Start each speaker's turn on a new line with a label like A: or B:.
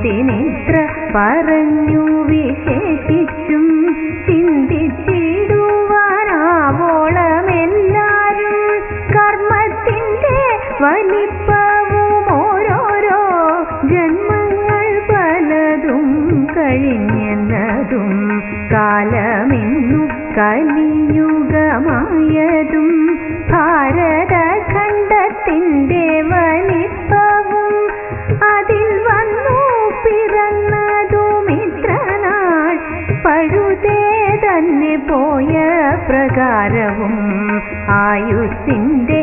A: എന്തിനിത്ര പറഞ്ഞു വിശേഷിച്ചും ചിന്തിച്ചിടുവാനാവോളമെല്ലാരും കർമ്മത്തിൻ്റെ വലിപ്പവും ഓരോരോ ജന്മങ്ങൾ പലതും കഴിഞ്ഞെന്നതും കാലമിന്നു കലിയുഗമായതും ഭാരതഖണ്ഡത്തിൻ്റെ വലിപ്പവും അതിൽ വന്നു പിറന്നതും ഇത്രനാൾ പഴുതേ തന്നെ പോയ പ്രകാരവും ആയുസ്സിൻ്റെ